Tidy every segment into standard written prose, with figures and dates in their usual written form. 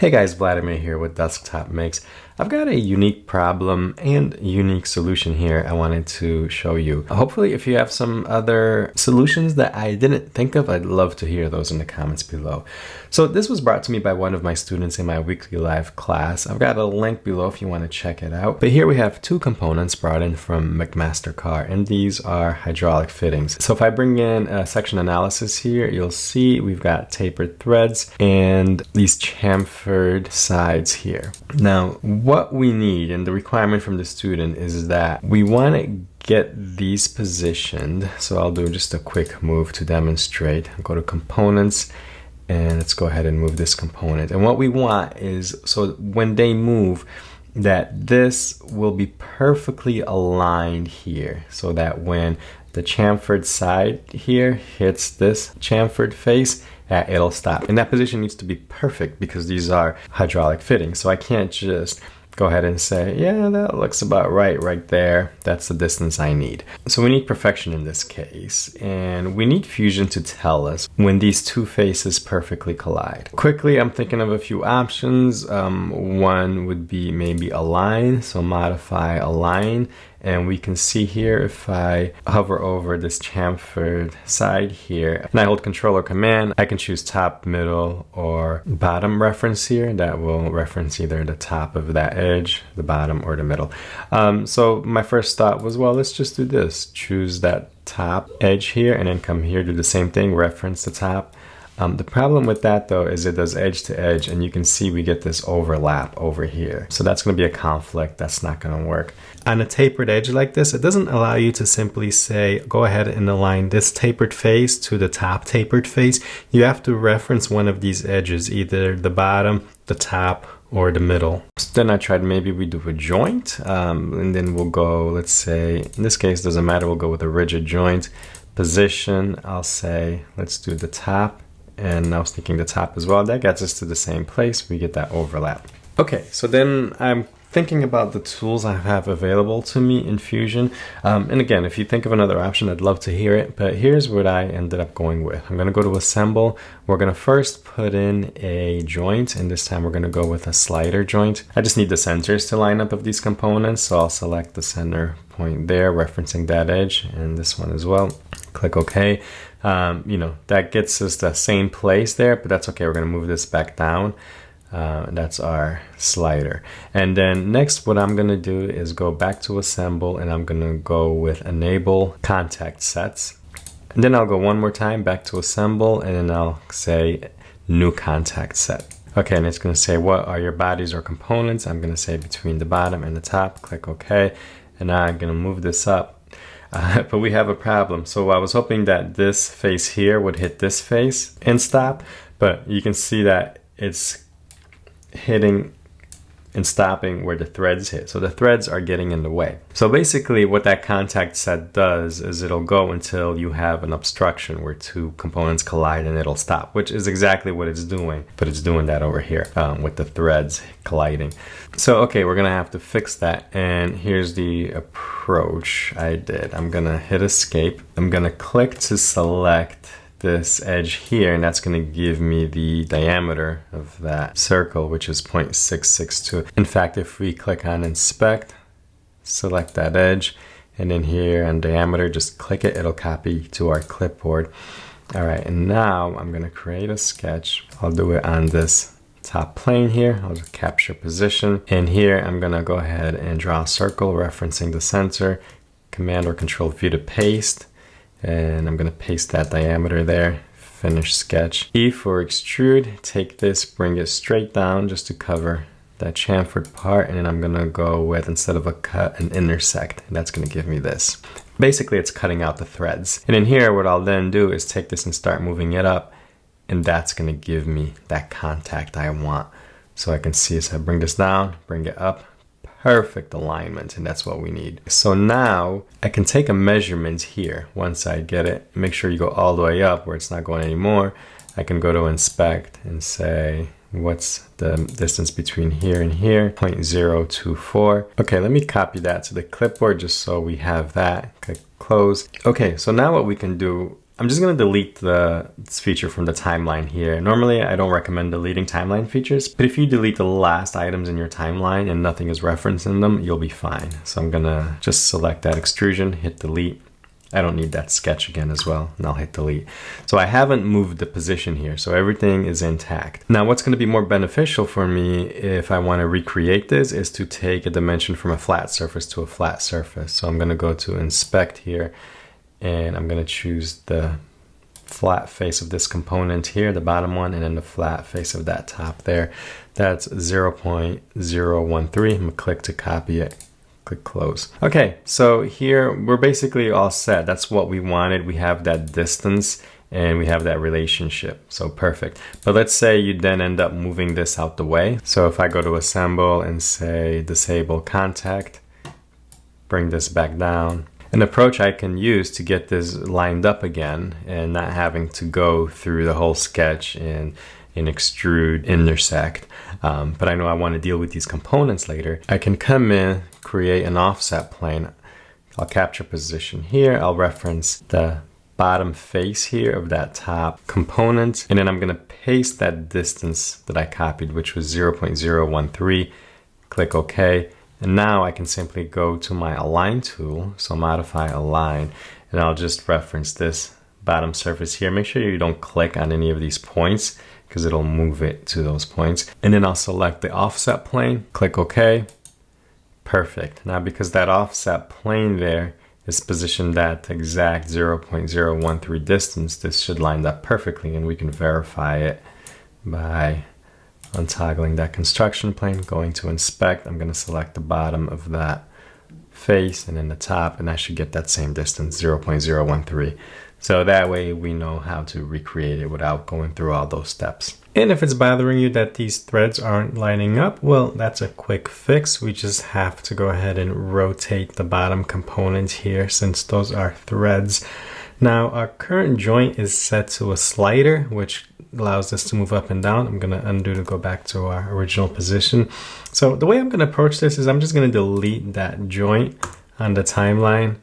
Hey guys, Vladimir here with Desktop Mix. I've got a unique problem and unique solution here I wanted to show you. Hopefully if you have some other solutions that I didn't think of, I'd love to hear those in the comments below. So this was brought to me by one of my students in my weekly live class. I've got a link below if you want to check it out. But here we have two components brought in from McMaster-Carr, and these are hydraulic fittings. So if I bring in a section analysis here, you'll see we've got tapered threads and these chamfered sides here. Now, what we need and the requirement from the student is that we want to get these positioned. So I'll do just a quick move to demonstrate. I'll go to components and let's go ahead and move this component. And what we want is, so when they move, that this will be perfectly aligned here, so that when the chamfered side here hits this chamfered face, it'll stop. And that position needs to be perfect because these are hydraulic fittings. So I can't just go ahead and say, yeah, that looks about right there. That's the distance I need. So we need perfection in this case, and we need Fusion to tell us when these two faces perfectly collide. Quickly, I'm thinking of a few options. One would be maybe align, so modify align. And we can see here if I hover over this chamfered side here and I hold Control or Command, I can choose top, middle, or bottom reference here. That will reference either the top of that edge, the bottom, or the middle. So my first thought was, well, let's just do this. Choose that top edge here and then come here, do the same thing, reference the top. The problem with that though is it does edge to edge, and you can see we get this overlap over here. So that's going to be a conflict. That's not going to work. On a tapered edge like this, it doesn't allow you to simply say, go ahead and align this tapered face to the top tapered face. You have to reference one of these edges, either the bottom, the top, or the middle. So then I tried, maybe we do a joint, and then we'll go, let's say, in this case, doesn't matter, we'll go with a rigid joint. Position, I'll say, let's do the top. And I was thinking the top as well. That gets us to the same place. We get that overlap. Okay, so then I'm thinking about the tools I have available to me in Fusion. And again, if you think of another option, I'd love to hear it. But here's what I ended up going with. I'm going to go to Assemble. We're going to first put in a joint. And this time we're going to go with a slider joint. I just need the centers to line up of these components. So I'll select the center point there, referencing that edge, and this one as well. Click OK. That gets us the same place there, but that's okay. We're going to move this back down. That's our slider. And then next, what I'm going to do is go back to Assemble, and I'm going to go with Enable Contact Sets. And then I'll go one more time back to Assemble, and then I'll say New Contact Set. Okay, and it's going to say, what are your bodies or components? I'm going to say between the bottom and the top. Click OK. And now I'm going to move this up. But we have a problem. So I was hoping that this face here would hit this face and stop, but you can see that it's hitting and stopping where the threads hit. So the threads are getting in the way. So basically what that contact set does is it'll go until you have an obstruction where two components collide and it'll stop, which is exactly what it's doing, but it's doing that over here with the threads colliding. So, okay, we're gonna have to fix that. And here's the approach I did. I'm gonna hit Escape. I'm gonna click to select this edge here, and that's going to give me the diameter of that circle, which is 0.662. In fact, if we click on Inspect, select that edge, and then here on diameter, just click it, it'll copy to our clipboard. All right, and now I'm going to create a sketch. I'll do it on this top plane here. I'll just capture position, and here I'm going to go ahead and draw a circle referencing the center. Command or Control V to paste. And I'm going to paste that diameter there, finish sketch. E for extrude, take this, bring it straight down just to cover that chamfered part. And then I'm going to go with, instead of a cut, an intersect. And that's going to give me this. Basically, it's cutting out the threads. And in here, what I'll then do is take this and start moving it up. And that's going to give me that contact I want. So I can see as I bring this down, bring it up. Perfect alignment, and that's what we need. So now I can take a measurement here. Once I get it, make sure you go all the way up where it's not going anymore. I can go to Inspect and say, what's the distance between here and here? 0.024. Okay, let me copy that to the clipboard just so we have that. Click Close. Okay, so now what we can do, I'm just going to delete this feature from the timeline here. Normally, I don't recommend deleting timeline features, but if you delete the last items in your timeline and nothing is referenced in them, you'll be fine. So I'm going to just select that extrusion, hit delete. I don't need that sketch again as well, and I'll hit delete. So I haven't moved the position here, so everything is intact. Now, what's going to be more beneficial for me if I want to recreate this is to take a dimension from a flat surface to a flat surface. So I'm going to go to inspect here, and I'm going to choose the flat face of this component here, the bottom one, and then the flat face of that top there. That's 0.013. I'm going to click to copy it. Click close. Okay, so here we're basically all set. That's what we wanted. We have that distance and we have that relationship. So perfect. But let's say you then end up moving this out the way. So if I go to assemble and say disable contact, bring this back down. An approach I can use to get this lined up again and not having to go through the whole sketch and extrude, intersect. But I know I want to deal with these components later. I can come in, create an offset plane. I'll capture position here. I'll reference the bottom face here of that top component. And then I'm going to paste that distance that I copied, which was 0.013. Click OK. And now I can simply go to my align tool. So modify align. And I'll just reference this bottom surface here. Make sure you don't click on any of these points, because it'll move it to those points. And then I'll select the offset plane, click OK. Perfect. Now, because that offset plane there is positioned at exact 0.013 distance, this should line up perfectly, and we can verify it by untoggling that construction plane, going to inspect. I'm going to select the bottom of that face and then the top, and I should get that same distance, 0.013. So that way we know how to recreate it without going through all those steps. And if it's bothering you that these threads aren't lining up, well, that's a quick fix. We just have to go ahead and rotate the bottom component here, since those are threads. Now, our current joint is set to a slider, which allows us to move up and down. I'm going to undo to go back to our original position. So the way I'm going to approach this is I'm just going to delete that joint on the timeline.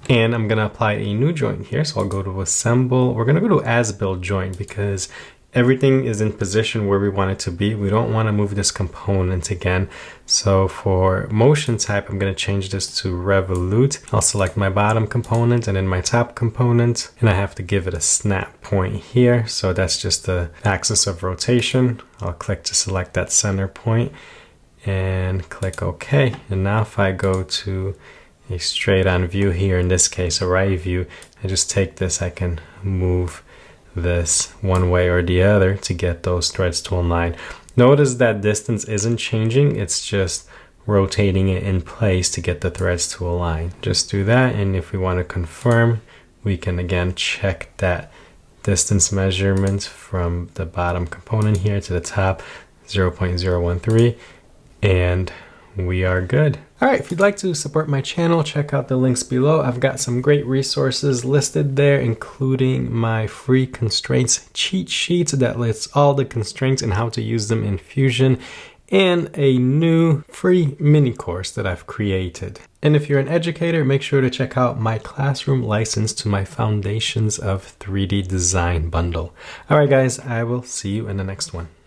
And I'm going to apply a new joint here. So I'll go to assemble. We're going to go to as build joint because everything is in position where we want it to be. We don't want to move this component again. So for motion type, I'm going to change this to revolute. I'll select my bottom component and then my top component. And I have to give it a snap point here. So that's just the axis of rotation. I'll click to select that center point and click OK. And now if I go to a straight on view here, in this case a right view, I just take this, I can move this one way or the other to get those threads to align. Notice that distance isn't changing, it's just rotating it in place to get the threads to align. Just do that, and if we want to confirm, we can again check that distance measurement from the bottom component here to the top, 0.013, and we are good. All right, if you'd like to support my channel, check out the links below. I've got some great resources listed there, including my free constraints cheat sheet that lists all the constraints and how to use them in Fusion, and a new free mini course that I've created. And if you're an educator, make sure to check out my classroom license to my Foundations of 3D Design bundle. All right, guys, I will see you in the next one.